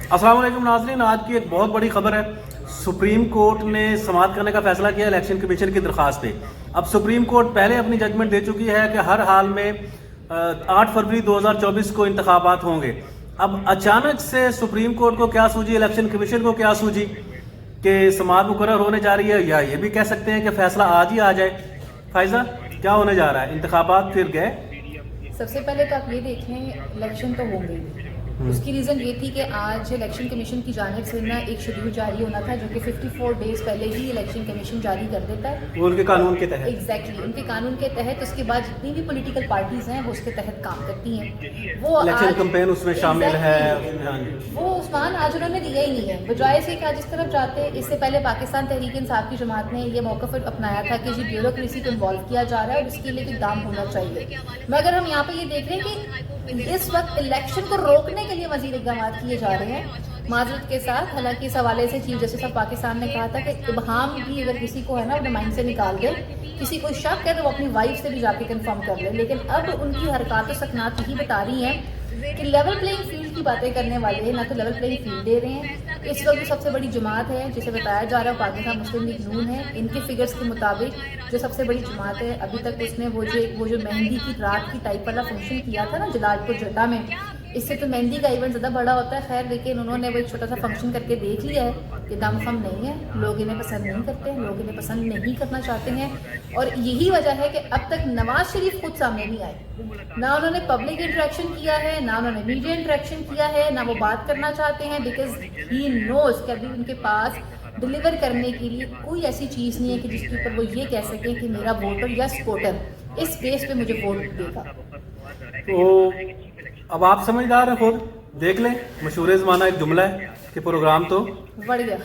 अस्सलाम वालेकुम नाज़रीन, आज की एक बहुत बड़ी खबर है। सुप्रीम कोर्ट ने समाअत करने का फैसला किया इलेक्शन कमीशन की दरख्वास्त पे। अब सुप्रीम कोर्ट पहले अपनी जजमेंट दे चुकी है कि हर हाल में 8 फरवरी 2024 को इंतखाबात होंगे। अब अचानक से सुप्रीम कोर्ट को क्या सूझी, इलेक्शन कमीशन को क्या सूझी कि समाअत मुकर्रर होने जा रही है, या ये भी कह सकते हैं कि फैसला आज ही आ जाए। फाइजा, क्या होने जा रहा है? इंतखाबात फिर गए? सबसे पहले तो आप ये देखें, इलेक्शन तो होंगे ही। उसकी रीज़न ये थी कि आज इलेक्शन कमीशन की जानिब से ना एक शेड्यूल जारी होना था, जो कि 54 डेज़ पहले ही इलेक्शन कमीशन जारी कर देता है। वो उनके कानून के तहत एग्जैक्टली उनके कानून के तहत। उसके बाद जितनी भी पॉलिटिकल पार्टीज़ हैं वो उसके तहत काम करती हैं। वो इलेक्शन कैंपेन उसमें शामिल है। वो उस्मान आज उन्होंने दिया ही नहीं है, बजाय से कि आज इस तरफ जाते। इससे पहले पाकिस्तान तहरीक इंसाफ की जमात ने ये मौक़िफ़ अपनाया था कि जी ब्यूरोक्रेसी को इन्वॉल्व किया जा रहा है और इसके लिए भी दाम होना चाहिए। मगर हम यहाँ पे ये देख रहे हैं कि इस वक्त इलेक्शन को रोकने के लिए मज़ीद इक़दाम किए जा रहे हैं माजरत के साथ। हालांकि इस हवाले से चीफ जस्टिस ऑफ पाकिस्तान ने कहा था कि इबहाम भी अगर किसी को है ना अपने माइंड से निकाल दे, किसी को शक है तो वो अपनी वाइफ से भी जाके कंफर्म कर ले। लेकिन अब उनकी हरकत सकनात यही बता रही हैं कि लेवल प्लेइंग फील्ड की बातें करने वाले ना तो लेवल प्लेइंग फील्ड दे रहे हैं। इस वक्त जो सबसे बड़ी जमात है जिसे बताया जा रहा है पाकिस्तान मुस्लिम लीग नून है, इनके फिगर्स के मुताबिक जो सबसे बड़ी जमात है, अभी तक उसने वो जो मेहंदी की रात की टाइप वाला फंक्शन किया था ना जलालपुर जटा में, इससे तो मेहंदी का इवेंट ज़्यादा बड़ा होता है। खैर, लेकिन उन्होंने वो एक छोटा सा फंक्शन करके देख लिया है कि दम खम नहीं है, लोग इन्हें पसंद नहीं करते हैं, लोग इन्हें पसंद नहीं करना चाहते हैं। और यही वजह है कि अब तक नवाज शरीफ खुद सामने नहीं आए। ना उन्होंने पब्लिक इंटरेक्शन किया है, ना उन्होंने मीडिया इंटरेक्शन किया है, ना वो बात करना चाहते हैं, बिकॉज ही नोज कि अभी उनके पास डिलीवर करने के लिए कोई ऐसी चीज़ नहीं है कि जिसके ऊपर वो ये कह सकें कि मेरा वोटर या सपोर्टर इस बेस पे मुझे वोट देगा। तो अब आप समझदार हैं, खुद देख लें। मशहूर ज़माना एक जुमला है कि प्रोग्राम तो बढ़ गया।